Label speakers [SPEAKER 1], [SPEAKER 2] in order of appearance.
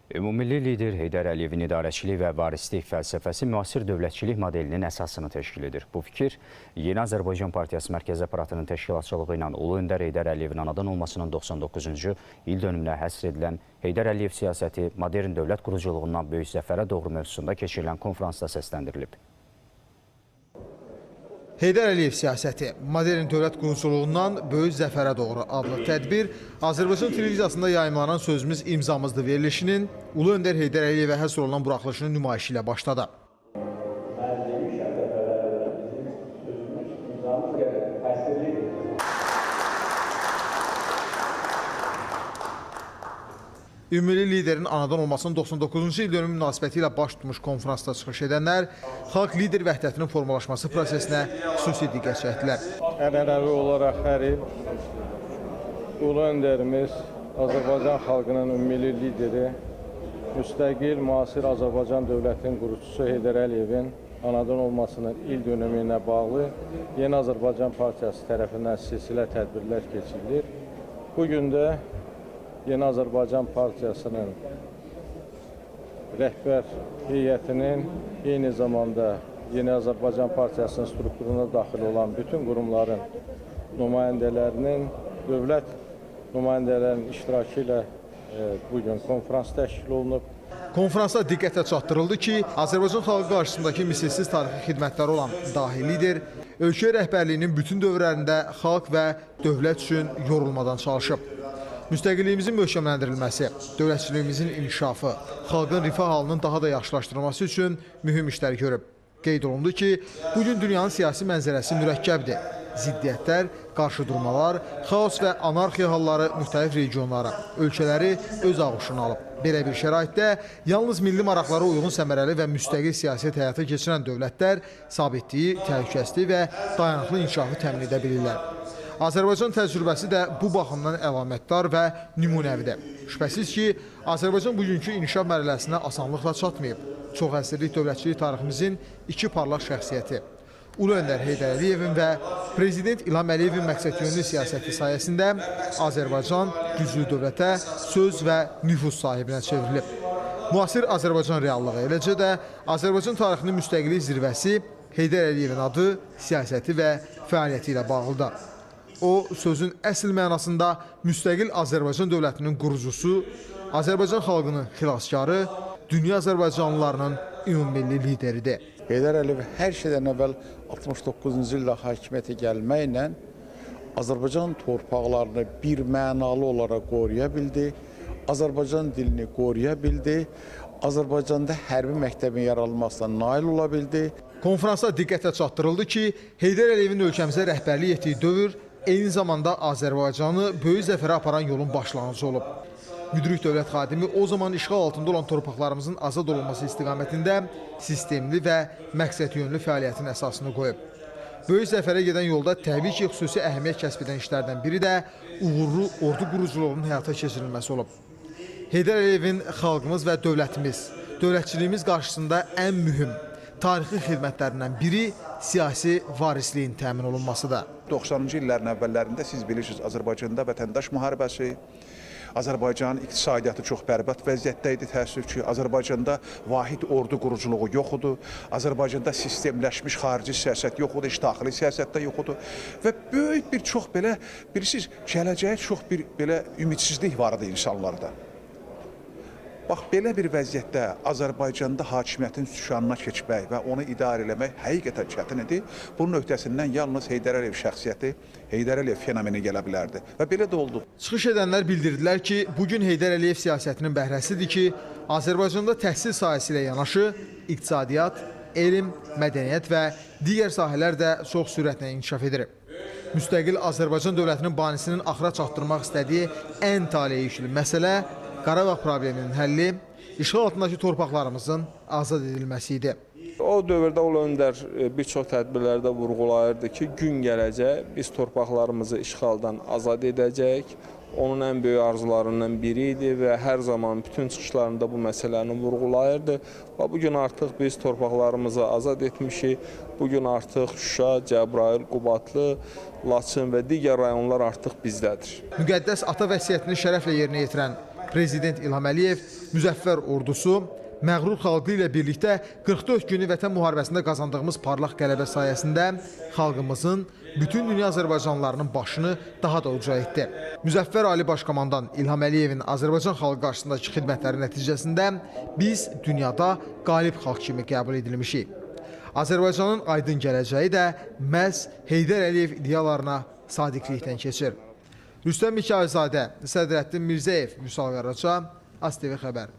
[SPEAKER 1] Ümummilli lider Heydər Əliyevin idarəçilik və varislik fəlsəfəsi müasir dövlətçilik modelinin əsasını təşkil edir. Bu fikir, Yeni Azərbaycan Partiyası Mərkəzi Aparatının təşkilatçılığı ilə Ulu Öndər Heydər Əliyevin anadan olmasının 99-cu il dönümünə həsr edilən Heydər Əliyev siyasəti modern dövlət quruculuğundan böyük zəfərə doğru mövzusunda keçirilən konferansda səsləndirilib.
[SPEAKER 2] Heydər Əliyev siyasəti modern dövlət quruculuğundan böyük zəfərə doğru adlı tədbir Azərbaycan televiziyasında yayımlanan Sözümüz İmzamızdır verilişinin Ulu Öndər Heydər Əliyevə həsr olunan buraxılışının nümayişi ilə başladı. Ümummilli liderin anadan olmasının 99-cu il dönümü münasibəti ilə baş tutmuş konferansda çıxış edənlər xalq lider vəhdətinin formalaşması prosesinə xüsusi diqqət çəkdilər.
[SPEAKER 3] Ənənəvi olaraq hər il Ulu Öndərimiz Azərbaycan xalqının ümummilli lideri, müstəqil, müasir Azərbaycan dövlətinin qurucusu Heydər Əliyevin anadan olmasının il dönümü ilə bağlı Yeni Azərbaycan Partiyası tərəfindən silsilə tədbirlər keçirilir. Bugün də Yeni Azərbaycan Partiyasının rəhbər heyətinin eyni zamanda Yeni Azərbaycan Partiyasının strukturuna daxil olan bütün qurumların nümayəndələrinin, dövlət nümayəndələrinin iştirakı ilə bugün konferans təşkil olunub.
[SPEAKER 2] Konferansa diqqətə çatdırıldı ki, Azərbaycan xalqı qarşısındakı misilsiz tarixi xidmətləri olan dahi lider, ölkə rəhbərliyinin bütün dövrlərində xalq və dövlət üçün yorulmadan çalışıb. Müstəqilliyimizin möhkəmləndirilməsi, dövlətçiliyimizin inkişafı, xalqın rifah halının daha da yaxşılaşdırılması üçün mühüm işlər görüb. Qeyd olundu ki, bugün dünyanın siyasi mənzərəsi mürəkkəbdir. Ziddiyyətlər, qarşıdurmalar, xaos və anarxiya halları müxtəlif regionları, ölkələri öz ağuşuna alıb. Belə bir şəraitdə yalnız milli maraqlara uyğun səmərəli və müstəqil siyasət həyata keçirən dövlətlər sabitliyi, təhlükəsizliyi və dayanıqlı inkişafı təmin edə bilirlər. Azərbaycan təcrübəsi də bu baxımdan əlamətdar və nümunəvidir. Şübhəsiz ki, Azərbaycan bugünkü inkişaf mərhələsinə asanlıqla çatmayıb. Çox əsrlik dövlətçilik tariximizin iki parlaq şəxsiyyəti, Ulu Öndər Heydər Əliyevin və Prezident İlham Əliyevin məqsədyönlü siyasəti sayəsində Azərbaycan güclü dövlətə, söz və nüfuz sahibinə çevrilib. Müasir Azərbaycan reallığı, eləcə də Azərbaycan tarixinin müstəqillik zirvəsi Heydər Əliyevin adı, siyasəti və fəaliyyəti ilə bağlıdır. O, sözün əsl mənasında müstəqil Azərbaycan dövlətinin qurucusu, Azərbaycan xalqının xilaskarı, dünya Azərbaycanlılarının ümummilli lideridir.
[SPEAKER 4] Heydər Əliyev hər şeydən əvvəl 69-cu ildə hakimiyyətə gəlməklə Azərbaycan torpaqlarını bir mənalı olaraq qoruya bildi, Azərbaycan dilini qoruya bildi, Azərbaycanda hərbi məktəbin yaradılmasına nail ola bildi.
[SPEAKER 2] Konferansa diqqətə çatdırıldı ki, Heydər Əliyevin ölkəmizə rəhbərlik etdiyi dövr eyni zamanda Azərbaycanı böyük zəfərə aparan yolun başlanğıcı olub. Müdrik dövlət xadimi o zaman işğal altında olan torpaqlarımızın azad olunması istiqamətində sistemli və məqsədyönlü fəaliyyətin əsasını qoyub. Böyük zəfərə gedən yolda təbii ki, xüsusi əhəmiyyət kəsb edən işlərdən biri də uğurlu ordu quruculuğunun həyata keçirilməsi olub. Heydər Əliyevin xalqımız və dövlətimiz, dövlətçiliyimiz qarşısında ən mühüm tarixi xidmətlərindən biri siyasi varisliyin təmin olunmasıdır.
[SPEAKER 5] 90-cı illərin əvvəllərində siz bilirsiniz, Azərbaycanda vətəndaş müharibəsi, Azərbaycanın iqtisadiyyatı çox bərbad vəziyyətdə idi, təəssüf ki, Azərbaycanda vahid ordu quruculuğu yox idi, Azərbaycanda sistemləşmiş xarici siyasət yox idi, daxili siyasət də yox idi və böyük bir çox belə, bilirsiniz, gələcəyə çox bir belə ümidsizlik var idi insanlarda. Bax, belə bir vəziyyətdə Azərbaycanda hakimiyyətin sükanına keçmək və onu idarə eləmək həqiqətən çətin idi. Bunun öhdəsindən yalnız Heydər Əliyev şəxsiyyəti, Heydər Əliyev fenomeni gələ bilərdi və belə də oldu.
[SPEAKER 2] Çıxış edənlər bildirdilər ki, bugün Heydər Əliyev siyasətinin bəhrəsidir ki, Azərbaycanda təhsil sahəsi ilə yanaşı iqtisadiyyat, elm, mədəniyyət və digər sahələr də çox sürətlə inkişaf edir. Müstəqil Azərbaycan dövlətinin banisinin axıra çatdırmaq istədiyi ən taleyişli məsələ Qarabağ probleminin həlli, işğal altındakı torpaqlarımızın azad edilməsi idi.
[SPEAKER 3] O dövrdə Ulu Öndər bir çox tədbirlərdə vurğulayırdı ki, gün gələcək, biz torpaqlarımızı işğaldan azad edəcək. Onun ən böyük arzularından biri idi və hər zaman bütün çıxışlarında bu məsələni vurğulayırdı. Və bugün artıq biz torpaqlarımızı azad etmişik. Bugün artıq Şuşa, Cəbrayıl, Qubadlı, Laçın və digər rayonlar artıq bizdədir.
[SPEAKER 2] Müqəddəs ata vəsiyyətini şərəflə yerinə yetirən Prezident İlham Əliyev müzəffər ordusu, məğrur xalqı ilə birlikdə 44 günü Vətən müharibəsində qazandığımız parlaq qələbə sayəsində xalqımızın, bütün dünya azərbaycanlılarının başını daha da uca etdi. Müzəffər Ali Başkomandan İlham Əliyevin Azərbaycan xalqı qarşısındakı xidmətləri nəticəsində biz dünyada qalib xalq kimi qəbul edilmişik. Azərbaycanın aydın gələcəyi də məhz Heydər Əliyev ideyalarına sadiqlikdən keçir. Rüstəm Mikayılzadə, Sədrəddin Mirzəyev, Vüsal Qaraca, ASTV Xəbər.